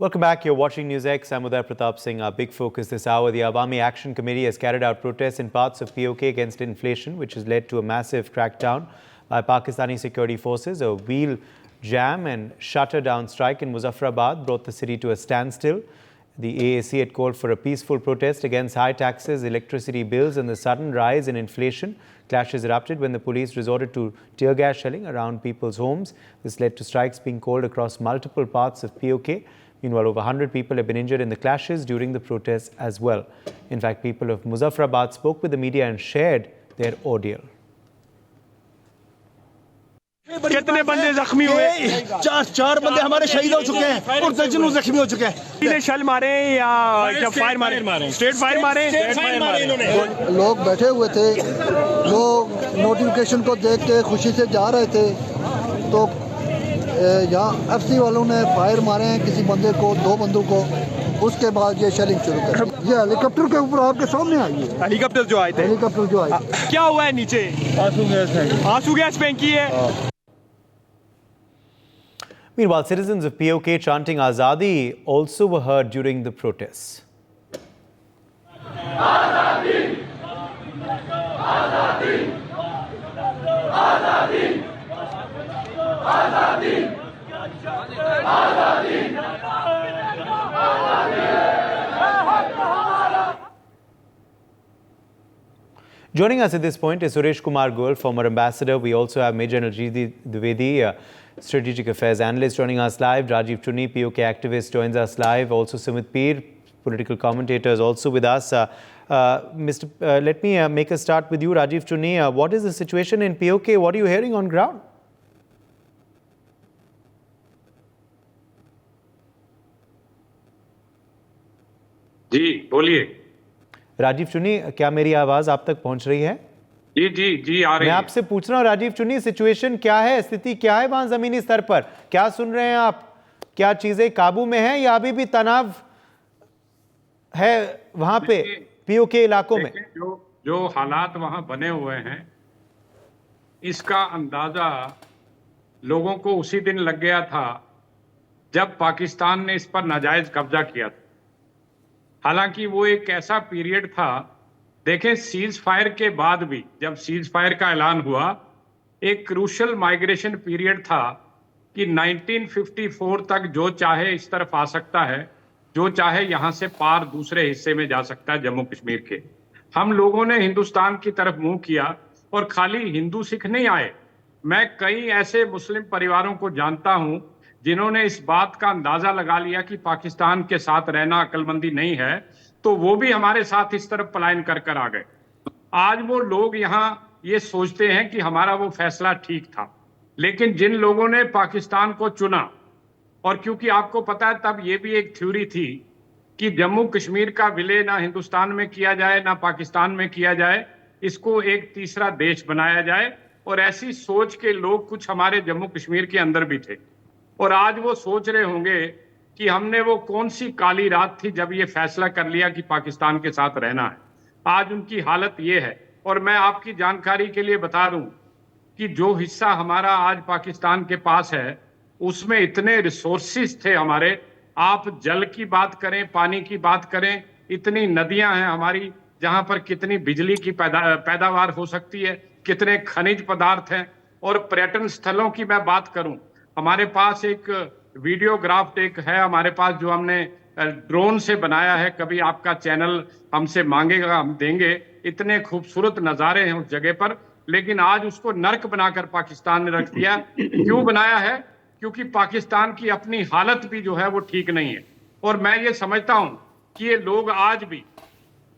Welcome back. You're watching NewsX. I'm Uday Pratap Singh. Our big focus this hour, the Awami Action Committee has carried out protests in parts of PoK against inflation, which has led to a massive crackdown by Pakistani security forces. A wheel jam and shutter down strike in Muzaffarabad brought the city to a standstill. The AAC had called for a peaceful protest against high taxes, electricity bills and the sudden rise in inflation. Clashes erupted when the police resorted to tear gas shelling around people's homes. This led to strikes being called across multiple parts of PoK. Meanwhile, over 100 people have been injured in the clashes during the protests as well. In fact, people of Muzaffarabad spoke with the media and shared their ordeal. कितने बंदे जख्मी हुए? चार बंदे हमारे शहीद हो चुके हैं और दर्जनों जख्मी हो चुके हैं। शल मारे या जब फायर मारे? स्ट्रेट फायर मारे इन्होंने। लोग बैठे हुए थे जो नोटिफिकेशन को देख के खुशी से जा रहे थे, तो यहाँ एफसी वालों ने फायर मारे हैं किसी बंदे को, 2 बंदों को। उसके बाद ये शेलिंग शुरू कर दी। ये हेलीकॉप्टर के ऊपर आपके सामने आई है। हेलीकॉप्टर जो आए थे? हेलीकॉप्टर जो आए। क्या हुआ है नीचे? आंसू गैस फेंकी है। Meanwhile, citizens of PoK chanting Azadi also were heard during the protests. Azadi! Azadi! Azadi! Azadi! Azadi! Joining us at this point is Suresh Kumar Goel, former ambassador. We also have Major Naljidi Dwivedi, Strategic Affairs Analyst, joining us live. Rajiv Chunni, PoK activist, joins us live. Also Sumit Peer, political commentator, is also with us. Let me make a start with you, Rajiv Chunni. What is the situation in PoK? What are you hearing on ground? जी बोलिए। राजीव चुन्नी, क्या मेरी आवाज आप तक पहुंच रही है? जी जी जी आ रही है। मैं आपसे पूछ रहा हूं राजीव चुन्नी, सिचुएशन क्या है, स्थिति क्या है वहां जमीनी स्तर पर? क्या सुन रहे हैं आप? क्या चीजें काबू में हैं या अभी भी तनाव है वहां पे पीओके इलाकों में? जो हालात वहां बने हुए हैं, इसका अंदाजा लोगों को उसी दिन लग गया था जब पाकिस्तान ने इस पर नाजायज कब्जा किया था। हालांकि वो एक ऐसा पीरियड था, देखें सीज फायर के बाद भी, जब सीज फायर का ऐलान हुआ, एक क्रूशल माइग्रेशन पीरियड था कि 1954 तक जो चाहे इस तरफ आ सकता है, जो चाहे यहां से पार दूसरे हिस्से में जा सकता है जम्मू कश्मीर के। हम लोगों ने हिंदुस्तान की तरफ मुंह किया और खाली हिंदू सिख नहीं आए। मैं कई ऐसे मुस्लिम परिवारों को जानता हूं जिन्होंने इस बात का अंदाजा लगा लिया कि पाकिस्तान के साथ रहना अक्लमंदी नहीं है, तो वो भी हमारे साथ इस तरफ पलायन कर कर आ गए। आज वो लोग यहाँ ये सोचते हैं कि हमारा वो फैसला ठीक था, लेकिन जिन लोगों ने पाकिस्तान को चुना, और क्योंकि आपको पता है तब ये भी एक थ्योरी थी कि जम्मू कश्मीर का विलय ना हिंदुस्तान में किया जाए ना पाकिस्तान में किया जाए, इसको एक तीसरा देश बनाया जाए, और ऐसी सोच के लोग कुछ हमारे जम्मू कश्मीर के अंदर भी थे। और आज वो सोच रहे होंगे कि हमने वो कौन सी काली रात थी जब ये फैसला कर लिया कि पाकिस्तान के साथ रहना है। आज उनकी हालत ये है। और मैं आपकी जानकारी के लिए बता दूं कि जो हिस्सा हमारा आज पाकिस्तान के पास है, उसमें इतने रिसोर्सेज थे हमारे। आप जल की बात करें, पानी की बात करें, इतनी नदियां हैं हमारी जहां पर कितनी बिजली की पैदावार हो सकती है, कितने खनिज पदार्थ हैं। और पर्यटन स्थलों की मैं बात करूं, हमारे पास एक वीडियोग्राफ एक है हमारे पास जो हमने ड्रोन से बनाया है। कभी आपका चैनल हमसे मांगेगा, हम देंगे। इतने खूबसूरत नज़ारे हैं उस जगह पर, लेकिन आज उसको नर्क बनाकर पाकिस्तान ने रख दिया। क्यों बनाया है? क्योंकि पाकिस्तान की अपनी हालत भी जो है वो ठीक नहीं है। और मैं ये समझता हूं कि ये लोग आज भी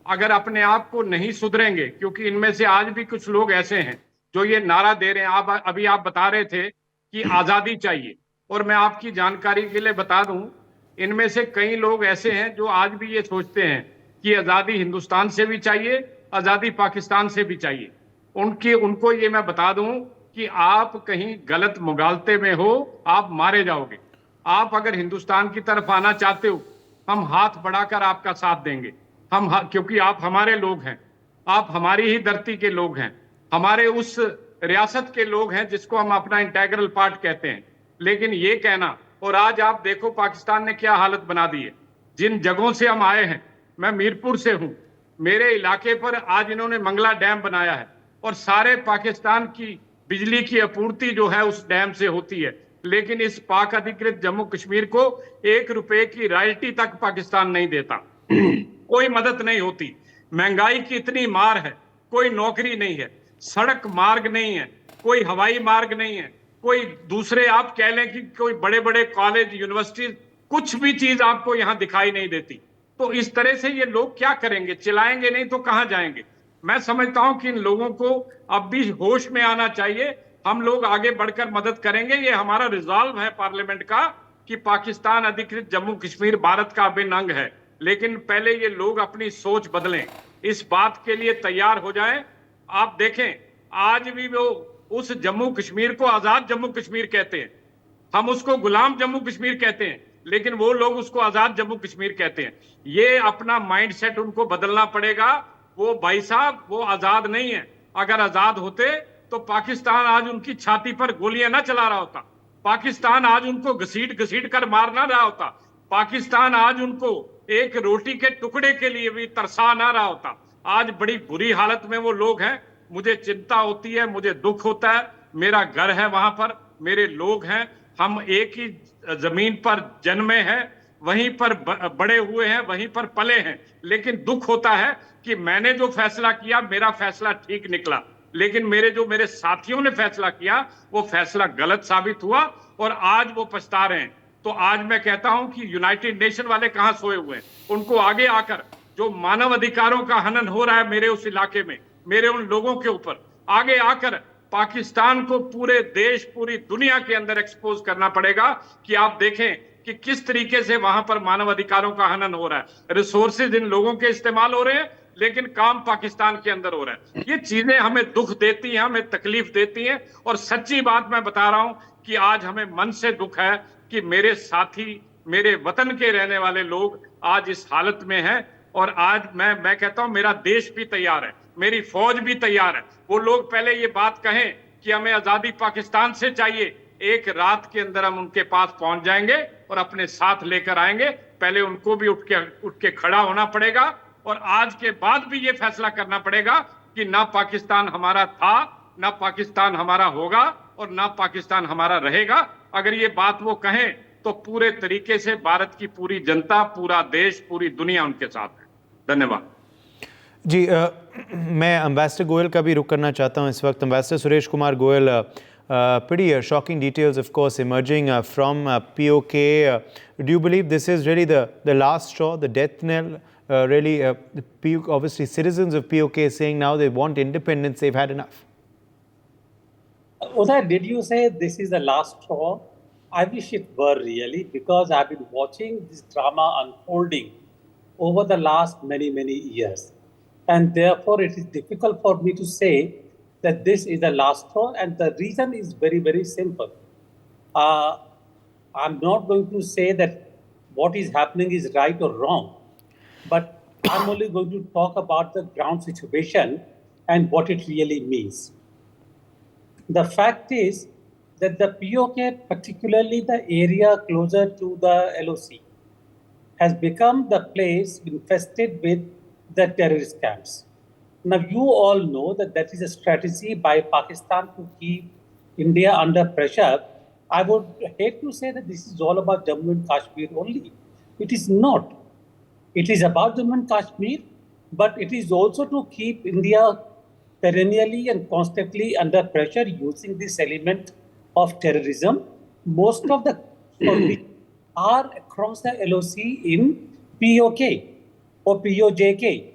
अगर अपने आप को नहीं सुधरेंगे, क्योंकि इनमें से आज भी कुछ लोग ऐसे हैं जो ये नारा दे रहे हैं। अभी आप बता रहे थे कि आजादी चाहिए, और मैं आपकी जानकारी के लिए बता दूं, इनमें से कई लोग ऐसे हैं जो आज भी ये सोचते हैं कि आजादी हिंदुस्तान से भी चाहिए, आजादी पाकिस्तान से भी चाहिए। उनको ये मैं बता दूं कि आप कहीं गलत मुगालते में हो, आप मारे जाओगे। आप अगर हिंदुस्तान की तरफ आना चाहते हो, हम हाथ बढ़ाकर आपका साथ देंगे। क्योंकि आप हमारे लोग हैं, आप हमारी ही धरती के लोग हैं, हमारे उस रियासत के लोग हैं जिसको हम अपना इंटेग्रल पार्ट कहते हैं। लेकिन ये कहना और आज आप देखो पाकिस्तान ने क्या हालत बना दी है। जिन जगहों से हम आए हैं, मैं मीरपुर से हूं, मेरे इलाके पर आज इन्होंने मंगला डैम बनाया है और सारे पाकिस्तान की बिजली की आपूर्ति जो है उस डैम से होती है, लेकिन इस पाक अधिकृत जम्मू कश्मीर को 1 रुपए की रॉयल्टी तक पाकिस्तान नहीं देता। कोई मदद नहीं होती। महंगाई की इतनी मार है, कोई नौकरी नहीं है, सड़क मार्ग नहीं है, कोई हवाई मार्ग नहीं है, कोई दूसरे आप कह लें कि कोई बड़े बड़े कॉलेज यूनिवर्सिटी, कुछ भी चीज आपको यहां दिखाई नहीं देती। तो इस तरह से ये लोग क्या करेंगे? चिल्लाएंगे नहीं तो कहां जाएंगे? मैं समझता हूं कि इन लोगों को अब भी होश में आना चाहिए। हम लोग आगे बढ़कर मदद करेंगे। ये हमारा रिजॉल्व है पार्लियामेंट का कि पाकिस्तान अधिकृत जम्मू कश्मीर भारत का अभिन्न अंग है, लेकिन पहले ये लोग अपनी सोच बदलें, इस बात के लिए तैयार हो जाएं। आप देखें, आज भी वो उस जम्मू कश्मीर को आजाद जम्मू कश्मीर कहते हैं, हम उसको गुलाम जम्मू कश्मीर कहते हैं, लेकिन वो लोग उसको आजाद जम्मू कश्मीर कहते हैं। ये अपना माइंडसेट उनको बदलना पड़ेगा। वो भाई साहब वो आजाद नहीं है। अगर आजाद होते तो पाकिस्तान आज उनकी छाती पर गोलियां ना चला रहा होता, पाकिस्तान आज उनको घसीट घसीट कर मार ना रहा होता, पाकिस्तान आज उनको एक रोटी के टुकड़े के लिए भी तरसा ना रहा होता। आज बड़ी बुरी हालत में वो लोग हैं। मुझे चिंता होती है, मुझे दुख होता है। मेरा घर है वहां पर, मेरे लोग हैं, हम एक ही जमीन पर जन्मे हैं, वहीं पर बड़े हुए हैं, वहीं पर पले हैं। लेकिन दुख होता है कि मैंने जो फैसला किया मेरा फैसला ठीक निकला, लेकिन मेरे साथियों ने फैसला किया वो फैसला गलत साबित हुआ और आज वो पछता रहे हैं। तो आज मैं कहता हूं कि यूनाइटेड नेशन वाले कहां सोए हुए हैं? उनको आगे आकर, जो मानव अधिकारों का हनन हो रहा है मेरे उस इलाके में, मेरे उन लोगों के ऊपर, आगे आकर पाकिस्तान को पूरे देश, पूरी दुनिया के अंदर एक्सपोज करना पड़ेगा कि आप देखें कि किस तरीके से वहां पर मानव अधिकारों का हनन हो रहा है। रिसोर्सेज इन लोगों के इस्तेमाल हो रहे हैं, लेकिन काम पाकिस्तान के अंदर हो रहा है। ये चीजें हमें दुख देती हैं, हमें तकलीफ देती हैं। और सच्ची बात मैं बता रहा हूं कि आज हमें मन से दुख है कि मेरे साथी, मेरे वतन के रहने वाले लोग आज इस हालत में हैं। और आज मैं कहता हूं मेरा देश भी तैयार है, मेरी फौज भी तैयार है। वो लोग पहले ये बात कहें कि हमें आजादी पाकिस्तान से चाहिए, एक रात के अंदर हम उनके पास पहुंच जाएंगे और अपने साथ लेकर आएंगे। पहले उनको भी उठ के खड़ा होना पड़ेगा और आज के बाद भी ये फैसला करना पड़ेगा कि ना पाकिस्तान हमारा था, ना पाकिस्तान हमारा होगा और ना पाकिस्तान हमारा रहेगा। अगर ये बात वो कहें तो पूरे तरीके से भारत की पूरी जनता, पूरा देश, पूरी दुनिया उनके साथ है। धन्यवाद जी। मैं एम्बेसडर गोयल का भी रुख करना चाहता हूं इस वक्त। Ambassador Suresh Kumar Goyal, pretty shocking details of course emerging from PoK. Do you believe this is really the last straw, the death knell? Really, obviously citizens of PoK saying now they want independence, they've had enough. Uday, did you say this is the last straw? I wish it were really, because I've been watching this drama unfolding over the last many, many years. And therefore, it is difficult for me to say that this is the last straw. And the reason is very, very simple. I'm not going to say that what is happening is right or wrong, but I'm only going to talk about the ground situation and what it really means. The fact is that the PoK, particularly the area closer to the LOC, has become the place infested with the terrorist camps. Now, you all know that that is a strategy by Pakistan to keep India under pressure. I would hate to say that this is all about Jammu and Kashmir only. It is not. It is about Jammu and Kashmir, but it is also to keep India perennially and constantly under pressure using this element of terrorism. Most of the are across the LOC in PoK or POJK.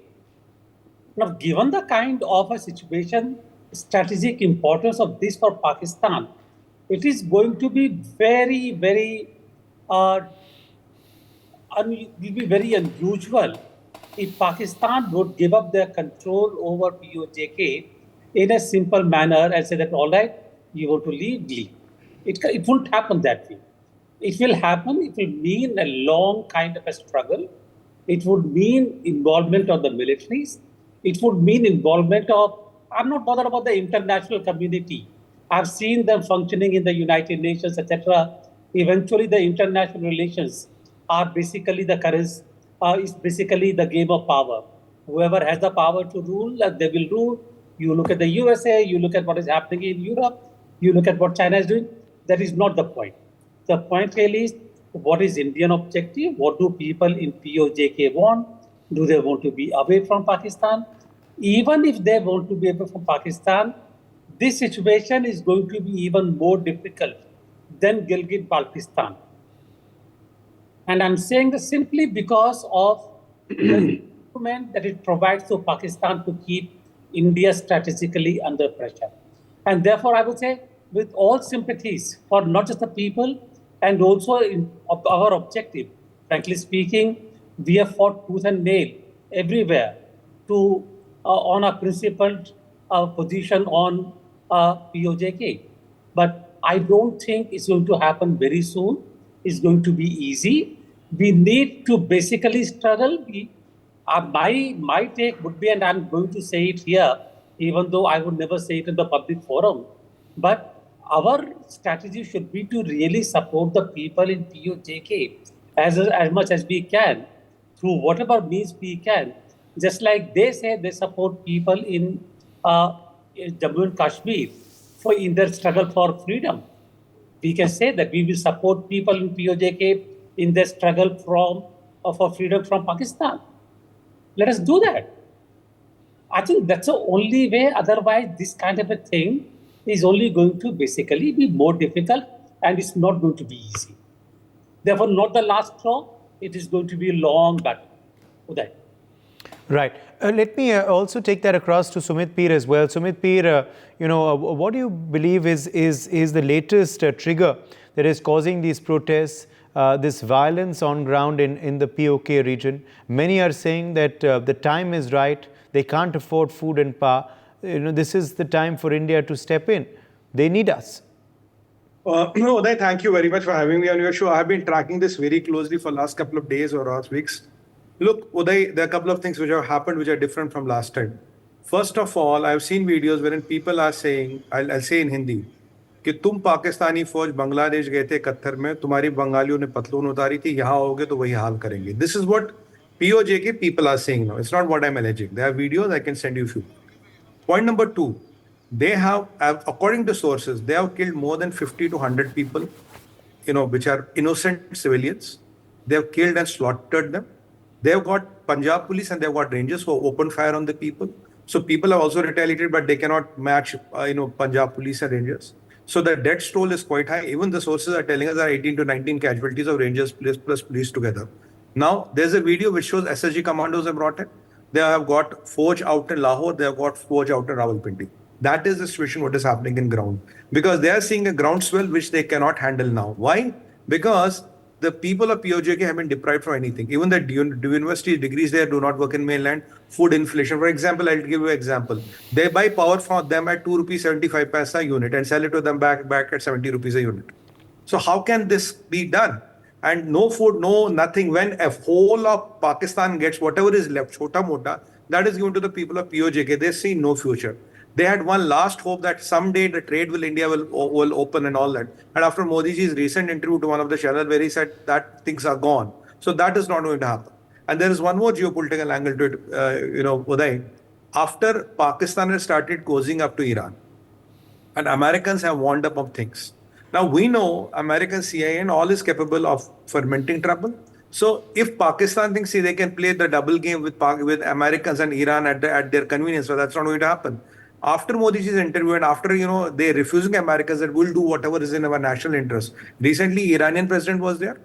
Now, given the kind of a situation, strategic importance of this for Pakistan, it is going to be very, very, will be very unusual if Pakistan would give up their control over POJK in a simple manner and say that, all right, you want to leave, leave. It won't happen that way. It will happen, it will mean a long kind of a struggle. It would mean involvement of the militaries. It would mean involvement of, I'm not bothered about the international community. I've seen them functioning in the United Nations, etc. Eventually, the international relations are basically the current, is basically the game of power. Whoever has the power to rule, they will rule. You look at the USA, you look at what is happening in Europe, you look at what China is doing. That is not the point. The point really is what is Indian objective? What do people in POJK want? Do they want to be away from Pakistan? Even if they want to be away from Pakistan, this situation is going to be even more difficult than Gilgit-Baltistan. And I'm saying this simply because of the instrument that it provides to Pakistan to keep India strategically under pressure. And therefore, I would say, with all sympathies for not just the people and also our objective, frankly speaking, we have fought tooth and nail everywhere to on a principled position on POJK. But I don't think it's going to happen very soon. It's going to be easy. We need to basically struggle. My take would be, and I'm going to say it here, even though I would never say it in the public forum, but our strategy should be to really support the people in POJK as much as we can, through whatever means we can. Just like they say they support people in Jammu and Kashmir in their struggle for freedom. We can say that we will support people in POJK in their struggle for freedom from Pakistan. Let us do that. I think that's the only way. Otherwise, this kind of a thing is only going to basically be more difficult and it's not going to be easy. Therefore, not the last straw. It is going to be a long battle. Uday. Right. Let me also take that across to Sumit Peer as well. Sumit Peer, what do you believe is the latest trigger that is causing these protests, this violence on ground in the PoK region? Many are saying that the time is right. They can't afford food and power. This is the time for India to step in. They need us. Uday, thank you very much for having me on your show. I've been tracking this very closely for the last couple of days or last weeks. Look, Uday, there are a couple of things which have happened which are different from last time. First of all, I've seen videos wherein people are saying, I'll say in Hindi, कि तुम पाकिस्तानी फौज बांग्लादेश गए थे कत्तर में, तुम्हारी बंगालियों ने पतलून उतारी थी, यहाँ आओगे तो वही हाल करेंगे. This is what POJK people are saying now. It's not what I'm alleging. There are videos, I can send you a few. Point number two, they have, according to sources, they have killed more than 50 to 100 people, which are innocent civilians. They have killed and slaughtered them. They have got Punjab police and they have got rangers who opened fire on the people. So people have also retaliated, but they cannot match, Punjab police and rangers. So the death toll is quite high. Even the sources are telling us there are 18 to 19 casualties of rangers plus police together. Now, there's a video which shows SSG commandos are brought in. They have got Fauj out in Lahore. They have got Fauj out in Rawalpindi. That is the situation what is happening in ground. Because they are seeing a groundswell which they cannot handle now. Why? Because the people of POJK have been deprived from anything. Even the university degrees there do not work in mainland. Food inflation. For example, I'll give you an example. They buy power from them at 2 rupees 75 paisa a unit and sell it to them back at 70 rupees a unit. So how can this be done? And no food, no nothing. When a whole of Pakistan gets whatever is left, chota mota, that is given to the people of POJK. They see no future. They had one last hope that someday the trade with India will open and all that. And after Modi ji's recent interview to one of the channels where he said that things are gone. So that is not going to happen. And there is one more geopolitical angle to it, Uday. After Pakistan has started cozying up to Iran, and Americans have warned up of things. Now we know American CIA and all is capable of fermenting trouble. So if Pakistan thinks they can play the double game with Americans and Iran at their convenience, so that's not going to happen. After Modi's interview and after, they refusing Americans that we'll do whatever is in our national interest. Recently, Iranian president was there.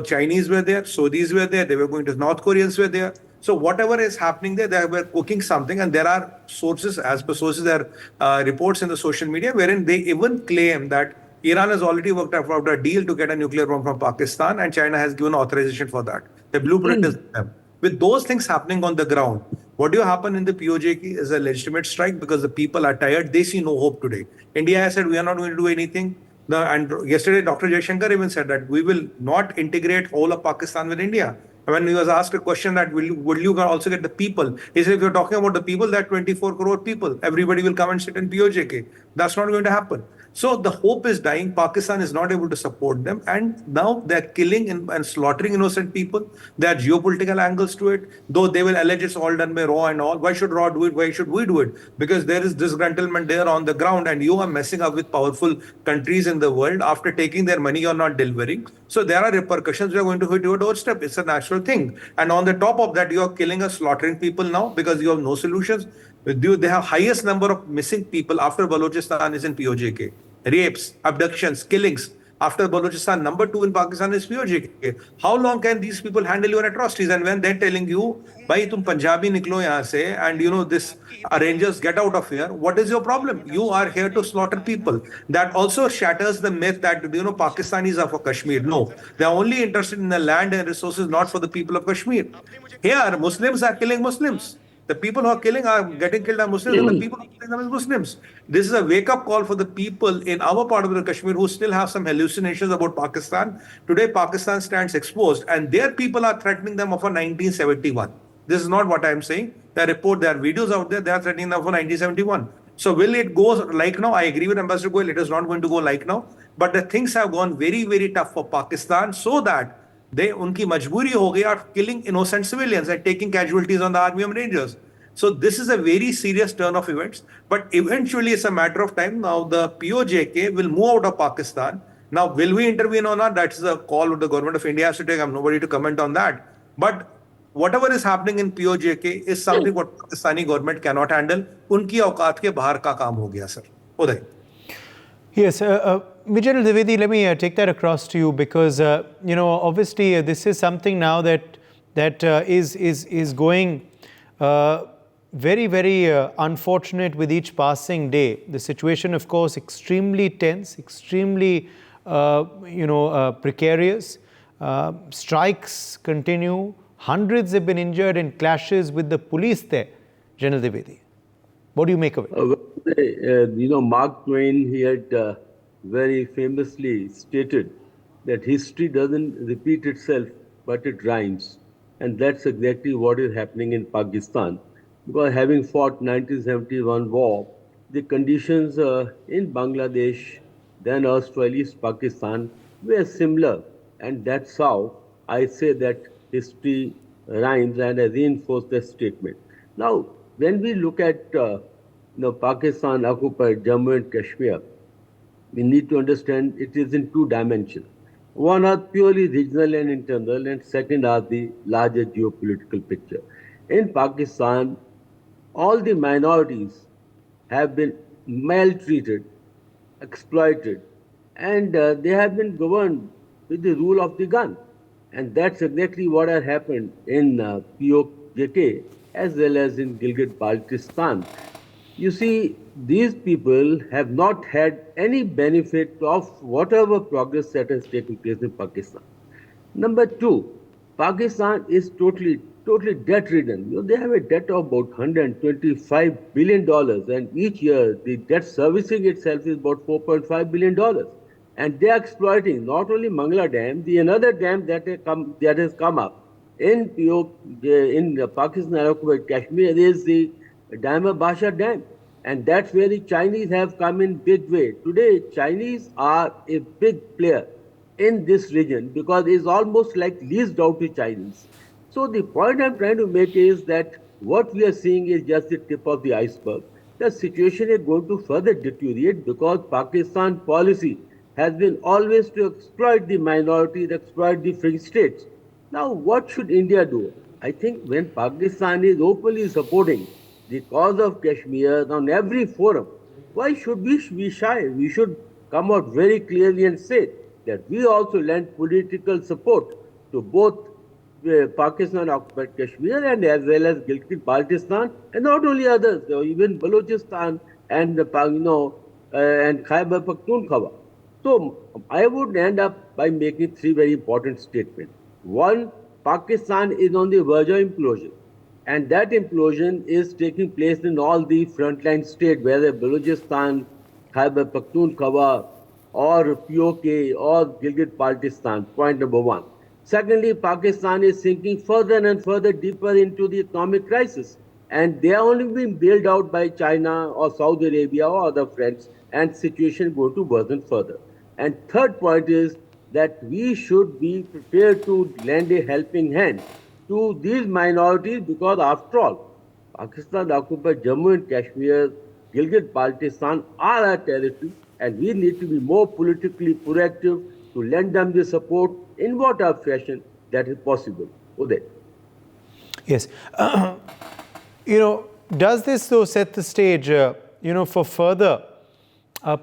Chinese were there. Saudis were there. They were going to North Koreans were there. So whatever is happening there, they were cooking something. And there are sources, as per sources, there are reports in the social media wherein they even claim that Iran has already worked out a deal to get a nuclear bomb from Pakistan and China has given authorization for that. The blueprint is them. With those things happening on the ground, what will happen in the POJK is a legitimate strike because the people are tired. They see no hope today. India has said we are not going to do anything. And yesterday, Dr. Jaishankar even said that we will not integrate whole of Pakistan with India. When he was asked a question that would you also get the people? He said, if you're talking about the people, that 24 crore people, everybody will come and sit in POJK. That's not going to happen. So the hope is dying. Pakistan is not able to support them. And now they're killing and slaughtering innocent people. There are geopolitical angles to it. Though they will allege it's all done by RAW and all. Why should RAW do it? Why should we do it? Because there is disgruntlement there on the ground and you are messing up with powerful countries in the world. After taking their money, you're not delivering. So there are repercussions that are going to hit your doorstep. It's a natural thing. And on the top of that, you are killing or slaughtering people now because you have no solutions. They have highest number of missing people after Balochistan is in POJK. Rapes, abductions, killings. After Balochistan, number 2 in Pakistan is POJK. How long can these people handle your atrocities? And when they're telling you, "Bhai, tum Punjabi niklo yahan se," and this arrangers get out of here, what is your problem? You are here to slaughter people. That also shatters the myth that Pakistanis are for Kashmir. No, they are only interested in the land and resources, not for the people of Kashmir. Here, Muslims are killing Muslims. The people who are getting killed are Muslims, and the people who are killing them is Muslims. This is a wake-up call for the people in our part of the Kashmir who still have some hallucinations about Pakistan. Today, Pakistan stands exposed, and their people are threatening them for 1971. This is not what I am saying. There are videos out there. They are threatening them for 1971. So will it go like now? I agree with Ambassador Goel. It is not going to go like now. But the things have gone very, very tough for Pakistan, so that उनकी मजबूरी हो गई of killing innocent civilians and taking casualties on the army of rangers. So this is a very serious turn of events, but eventually it's a matter of time. Now the POJK will move out of Pakistan. Now will we intervene or not? That's the call of the government of India has to take. I'm nobody to comment on that. But whatever is happening in POJK is something what Pakistani government cannot handle. उनकी औकात के बाहर का काम हो गया sir. Uday. Yes, General Dwivedi, let me take that across to you because obviously this is something now that is going very, very unfortunate with each passing day. The situation, of course, extremely tense, extremely precarious. Strikes continue. Hundreds have been injured in clashes with the police there. General Dwivedi, what do you make of it? Mark Twain, he had very famously stated that history doesn't repeat itself, but it rhymes. And that's exactly what is happening in Pakistan. Because having fought 1971 war, the conditions in Bangladesh, then erstwhile East Pakistan, were similar. And that's how I say that history rhymes, and I reinforce that statement. Now, when we look at Pakistan occupied Jammu and Kashmir, we need to understand it is in two dimensions. One are purely regional and internal, and second are the larger geopolitical picture. In Pakistan, all the minorities have been maltreated, exploited, and they have been governed with the rule of the gun. And that's exactly what has happened in POK as well as in Gilgit-Baltistan. You see, these people have not had any benefit of whatever progress that has taken place in Pakistan. Number two, Pakistan is totally debt-ridden. They have a debt of about $125 billion, and each year the debt servicing itself is about $4.5 billion. And they are exploiting not only Mangla Dam, the another dam that has come up in Pakistan occupied Kashmir is the Daima Basha Dam. And that's where the Chinese have come in big way. Today, Chinese are a big player in this region because it's almost like leased out to Chinese. So the point I'm trying to make is that what we are seeing is just the tip of the iceberg. The situation is going to further deteriorate because Pakistan policy has been always to exploit the minorities, exploit the free states. Now, what should India do? I think when Pakistan is openly supporting the cause of Kashmir on every forum, why should we be shy? We should come out very clearly and say that we also lend political support to both Pakistan occupied Kashmir and as well as Gilgit-Baltistan, and not only others, even Balochistan and and Khyber Pakhtunkhwa. So I would end up by making three very important statements. One, Pakistan is on the verge of implosion. And that implosion is taking place in all the frontline states, whether Balochistan, Khyber Pakhtunkhwa, or POK, or Gilgit-Baltistan, point number one. Secondly, Pakistan is sinking further and further deeper into the economic crisis. And they are only being bailed out by China or Saudi Arabia or other friends. and situation going to worsen further. And third point is that we should be prepared to lend a helping hand to these minorities because after all, Pakistan occupied Jammu and Kashmir, Gilgit Baltistan are our territory, and we need to be more politically proactive to lend them the support in whatever fashion that is possible. Uday. Yes. Does this though set the stage, for further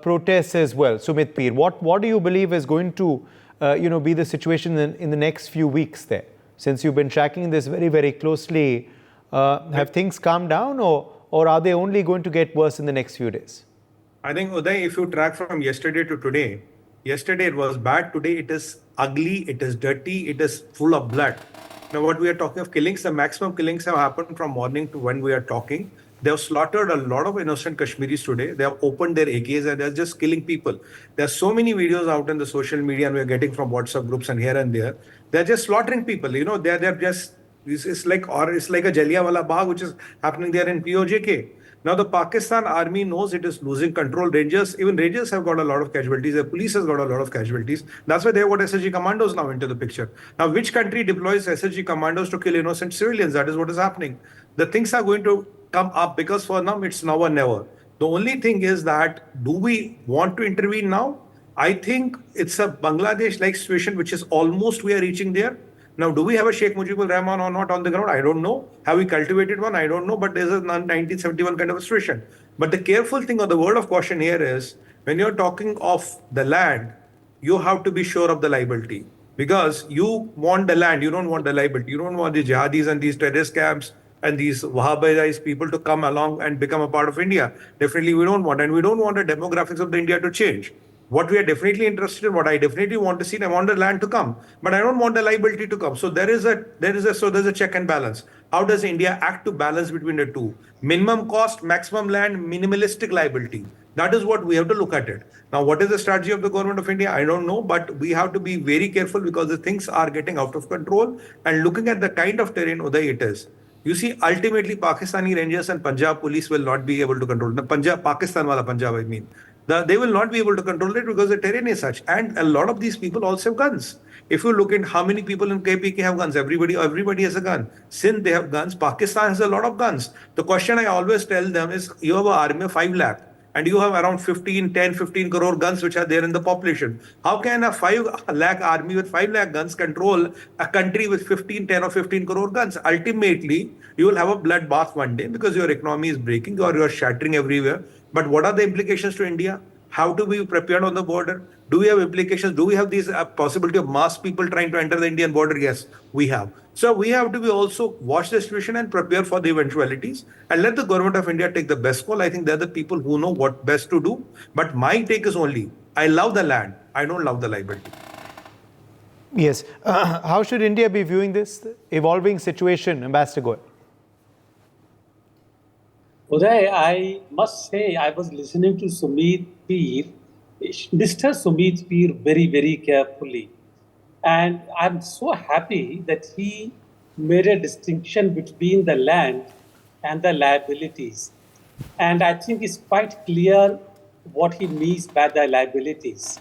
protests as well? Sumit Peer, what do you believe is going to, be the situation in the next few weeks there? Since you've been tracking this very, very closely, have things calmed down or are they only going to get worse in the next few days? I think, Uday, if you track from yesterday to today, yesterday it was bad, today it is ugly, it is dirty, it is full of blood. Now, what we are talking of killings, the maximum killings have happened from morning to when we are talking. They have slaughtered a lot of innocent Kashmiris today. They have opened their AKs and they're just killing people. There are so many videos out in the social media and we're getting from WhatsApp groups and here and there. They're just slaughtering people. They're just, it's like a Jallianwala Bagh, which is happening there in POJK. Now, the Pakistan army knows it is losing control. Even Rangers have got a lot of casualties. The police has got a lot of casualties. That's why they have got SSG commandos now into the picture. Now, which country deploys SSG commandos to kill innocent civilians? That is what is happening. The things are going to come up because for now, it's now or never. The only thing is that, do we want to intervene now? I think it's a Bangladesh-like situation, which is almost we are reaching there. Now, do we have a Sheikh Mujibur Rahman or not on the ground? I don't know. Have we cultivated one? I don't know. But there's a 1971 kind of a situation. But the careful thing or the word of caution here is, when you're talking of the land, you have to be sure of the liability. Because you want the land, you don't want the liability. You don't want the jihadis and these terrorist camps and these Wahhabized people to come along and become a part of India. Definitely we don't want. And we don't want the demographics of the India to change. What we are definitely interested in, what I definitely want to see, I want the land to come, but I don't want the liability to come. So there's a check and balance. How does India act to balance between the two? Minimum cost, maximum land, minimalistic liability. That is what we have to look at it. Now, what is the strategy of the government of India? I don't know, but we have to be very careful because the things are getting out of control and looking at the kind of terrain, Uday, it is. You see, ultimately, Pakistani Rangers and Punjab police will not be able to control it. Pakistan wala Punjab, I mean. They will not be able to control it because the terrain is such. And a lot of these people also have guns. If you look at how many people in KPK have guns, everybody has a gun. Sindh, they have guns. Pakistan has a lot of guns. The question I always tell them is, you have an army of 5 lakh. And you have around 15 crore guns which are there in the population. How can a 5 lakh army with 5 lakh guns control a country with 10 or 15 crore guns? Ultimately, you will have a bloodbath one day because your economy is breaking or you are shattering everywhere. But what are the implications to India? How do we prepare on the border? Do we have implications? Do we have these possibility of mass people trying to enter the Indian border? Yes, we have. So we have to be also watch the situation and prepare for the eventualities and let the government of India take the best call. I think they're the people who know what best to do. But my take is only, I love the land. I don't love the liability. Yes. How should India be viewing this evolving situation, Ambassador Goel? Uday, I must say, I was listening to Mr. Sumit Peer very, very carefully. And I'm so happy that he made a distinction between the land and the liabilities. And I think it's quite clear what he means by the liabilities.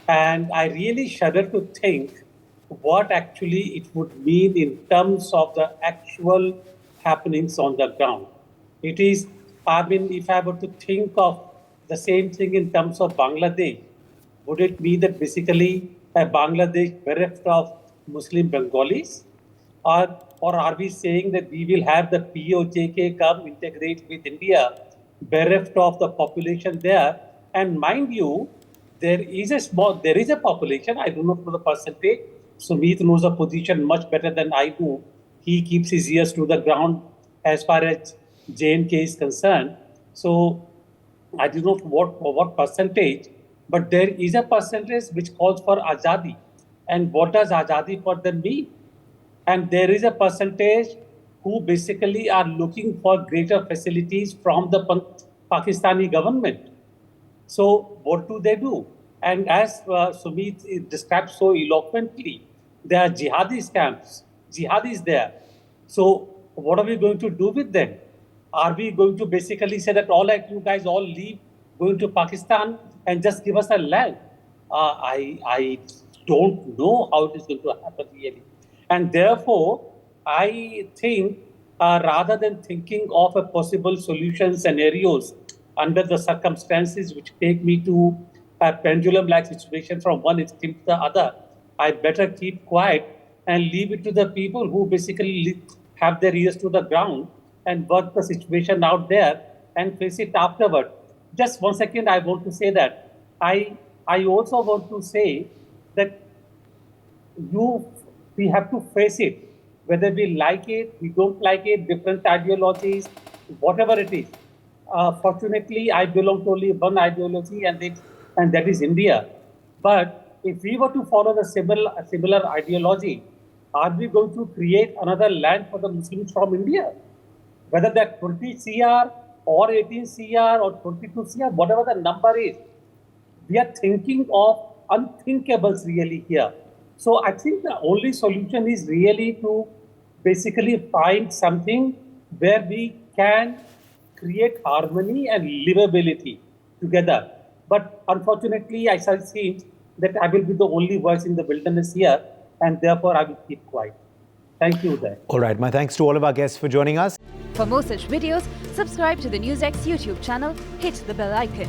And I really shudder to think what actually it would mean in terms of the actual happenings on the ground. It is, if I were to think of the same thing in terms of Bangladesh, would it mean that basically Bangladesh bereft of Muslim Bengalis? Or are we saying that we will have the POJK come integrate with India, bereft of the population there? And mind you, there is a population, I don't know for the percentage. Sumit knows the position much better than I do. He keeps his ears to the ground as far as J&K is concerned. So I don't know what percentage, but there is a percentage which calls for Azadi. And what does Azadi for them mean? And there is a percentage who basically are looking for greater facilities from the Pakistani government. So what do? And as Sumit described so eloquently, there are jihadis camps, jihadis there. So what are we going to do with them? Are we going to basically say that all right, you guys all leave, going to Pakistan and just give us a land. I don't know how it is going to happen really. And therefore, I think rather than thinking of a possible solution scenarios under the circumstances which take me to a pendulum-like situation from one extreme to the other, I better keep quiet and leave it to the people who basically have their ears to the ground and work the situation out there and face it afterward. Just 1 second, I want to say that I also want to say that we have to face it, whether we like it, we don't like it, different ideologies, whatever it is. Fortunately, I belong to only one ideology, and that is India. But if we were to follow the similar ideology, are we going to create another land for the Muslims from India? Whether that 20 CR or 18 CR or 22 CR, whatever the number is, we are thinking of unthinkables really here. So I think the only solution is really to basically find something where we can create harmony and livability together. But unfortunately, I shall see that I will be the only voice in the wilderness here, and therefore I will keep quiet. Thank you, Uday. All right, my thanks to all of our guests for joining us. For more such videos, subscribe to the NewsX YouTube channel, hit the bell icon.